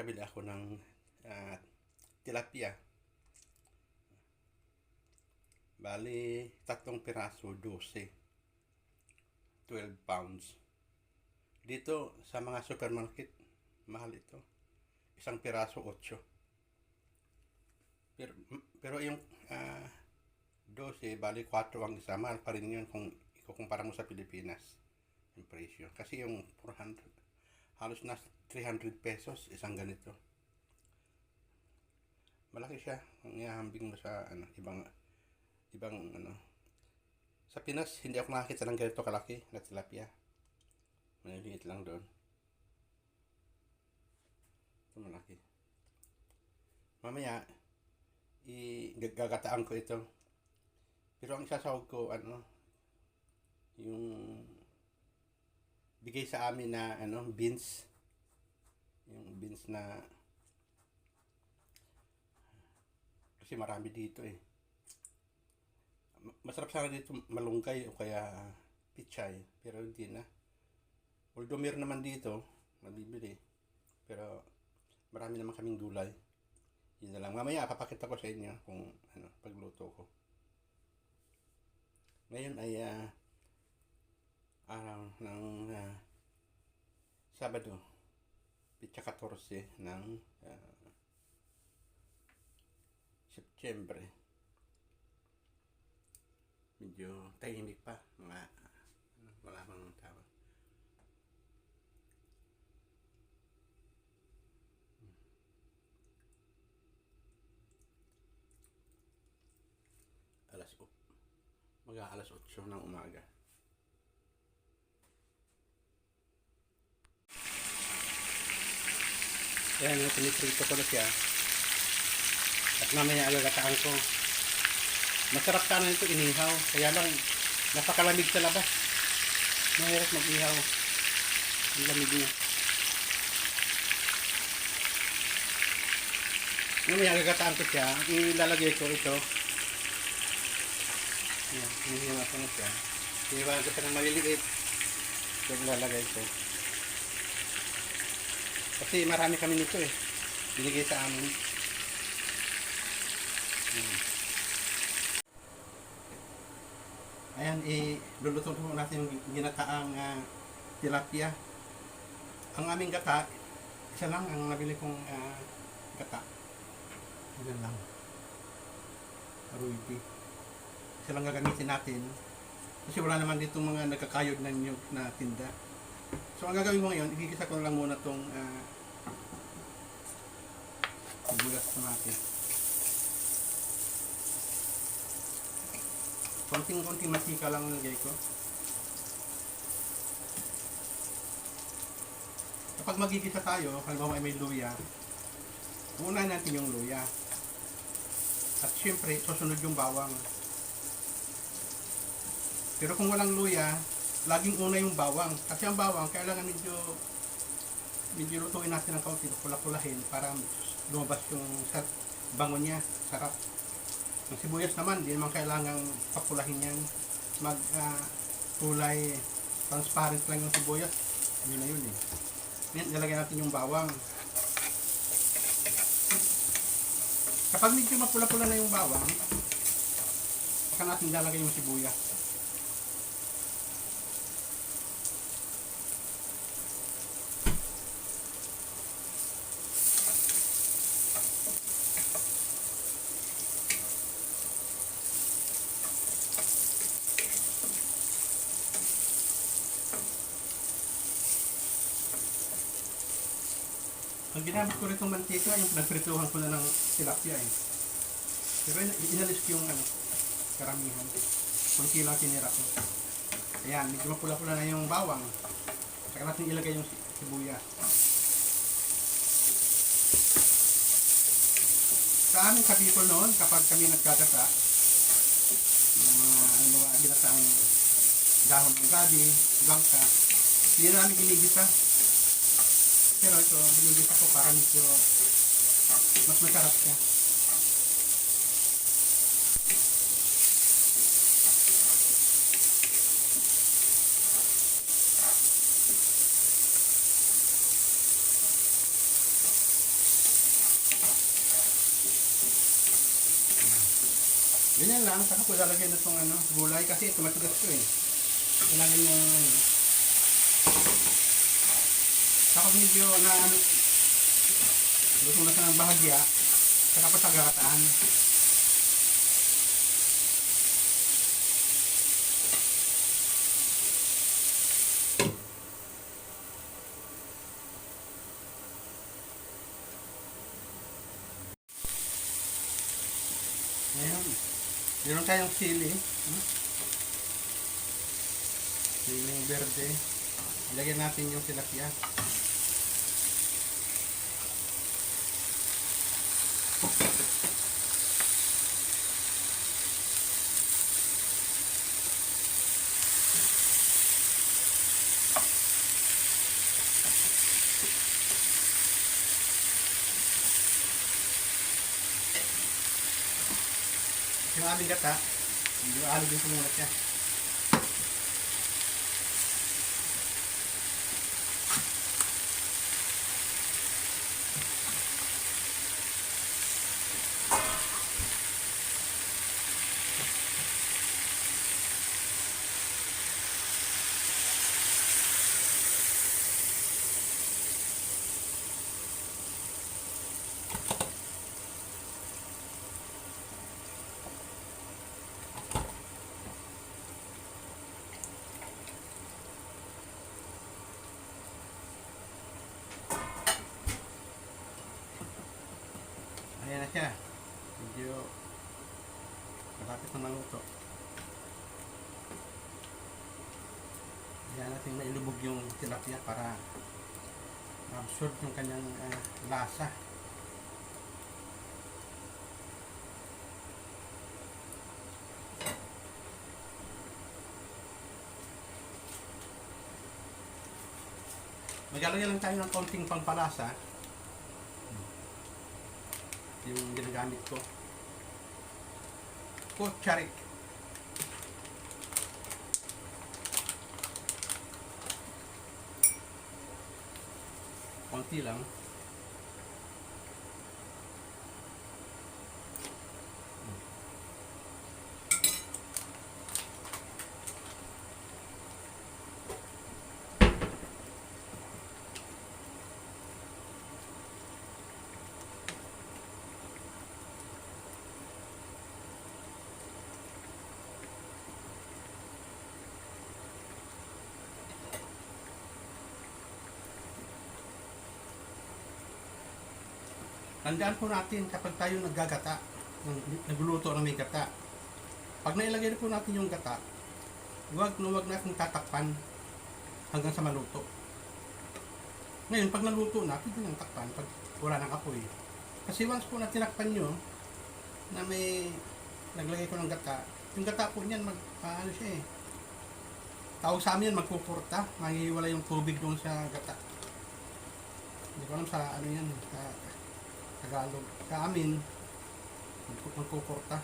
nakabili ako ng ah, tilapia. Bali, 3 piraso, 12. 12 pounds. Dito sa mga supermarket, mahal ito. 1 piraso, 8. Pero yung 12, bali 4 ang isa. Mahal pa rin yun kung ikukumpara mo sa Pilipinas. Yung presyo. Kasi yung 400, halos na 300 pesos isang ganito. Malaki siya. Kung ihahambing mo sa ibang sa Pinas, hindi ako nakakita ng ganito kalaki na tilapia. Maliliit lang doon. Ito malaki. Mamaya, gagataan ko ito. Pero ang sasawag ko, yung bigay sa amin na beans. Yung beans na kasi marami dito eh. Masarap sana dito malunggay o kaya pichay, pero hindi na. Although meron naman dito, nabibili. Pero marami naman kaming gulay. Yun na lang. Mamaya papakita ko sa inyo kung pagluto ko. Ngayon ay araw ng Sabado, Pitsa 14 ng September. Medyo tahimik pa, wala pang tao. Mag-aalas 8 ng umaga. Ayan, piniprito ko na siya. At mamaya agagataan ko. Masarap sana ito inihaw. Kaya lang, napakalamig sa labas. Mahirap mag-ihaw. Ang lamig niya. Mamaya agagataan ko siya. Ilalagay ko ito. Ayan, hinihiwa ko na siya. Hinihiwa ko siya ng maliliit. Ito ilalagay ko. Kasi marami kami nito eh. Binigay sa amin. Ayan, luluto po natin yung ginataang tilapia. Ang aming gata, isa lang ang nabili kong gata. Isa lang. Aruiti. Isa lang gagamitin natin. Kasi wala naman dito mga nagkakayod na niyog na tinda. So ang gagawin ko ngayon, igigisa ko lang muna itong bulas tomate. Konting-konting masika lang nilagay ko. Kapag magigisa tayo, halimbawa ay may luya, unahin natin yung luya. At syempre, susunod yung bawang. Pero kung walang luya, laging una yung bawang. Kasi ang bawang, kailangan medyo lutuin natin ng kaunti, pula-pulahin para lumabas yung bango niya, sarap. Ang sibuyas naman, di naman kailangang papulahin yan. Kulay transparent lang yung sibuyas. Yun na yun eh. Ngayon, nilagay natin yung bawang. Kapag medyo mapula-pula na yung bawang, saka natin lalagay yung sibuyas. Ang ginamit ko rito mantika, yung nagprituhan ko na ng tilapia eh. Pero inalis ko yung karamihan. Kunti lang tinira ko. Ayan, medyo mapula-pula na yung bawang. Saka natin ilagay yung sibuyas. Sa aming kabikol noon, kapag kami nagkagata, yung mga ginataang dahon ng gabi, bangka, hindi na namin ginigisa. Pero ito, binigisa ko para medyo mas masarap siya. Ganyan lang, saka ko ilalagay na itong ano, gulay kasi ito matigas ko eh. Kailangan yung saka medyo na ano, gusto na siya ng bahagya, saka pa sa gagataan. Ayan. Meron tayong sili. Siling verde. Ilagay natin yung tilapia. Yung aming gata, medyo alog din muna siya. Ayan na siya. Medyo malapit na maluto. Ayan natin mailubog yung tilapia para ma-absorb yung kanyang lasa. Maglalagay lang tayo ng konting pampalasa. Yung ginagamit ko. Kutsarik. Konti lang. Tandaan po natin kapag tayo naggagata, nagluluto ng may gata. Pag nailagay po natin yung gata, huwag natin tatakpan hanggang sa maluto. Ngayon, pag naluto na, pwede nang takpan pag wala nang apoy. Kasi once po na tinakpan nyo, na may naglagay ko ng gata, yung gata po niyan, ano siya eh. Tawag sa amin yan, magkukurta. Mangihiwala yung tubig doon sa gata. Hindi ko alam sa ano yan, sa Tagalog. Sa amin, magkukurta.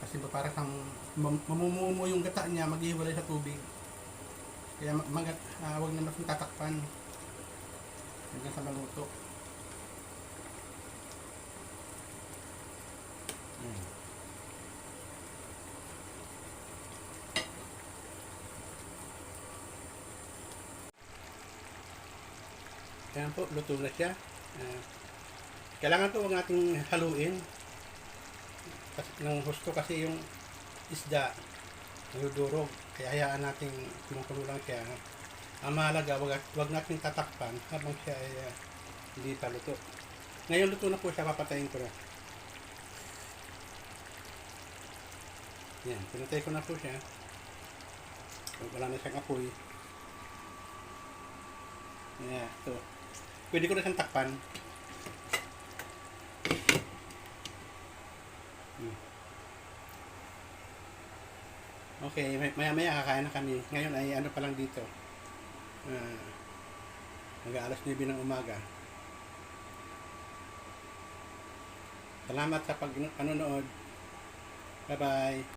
Kasi para kang mamumumo yung gata niya, maghihiwalay sa tubig. Kaya huwag na natin tatakpan hanggang sa maluto. Kaya po, luto na siya. Kailangan po huwag nating haluin ng husto kasi yung isda nagdudurog, kaya hayaan natin kumukulo lang siya. Ang mahalaga, wag natin tatakpan habang siya ay hindi pa luto. Ngayon luto na po siya, papatayin ko na. Yan, pinatay ko na po siya. Wala na siyang apoy. Yan, ito. Pwede ko na siyang takpan. Okay, maya-maya kakain na kami. Ngayon ay ano pa lang dito. Mag-aalas 9 ng umaga. Salamat sa panonood. Bye-bye.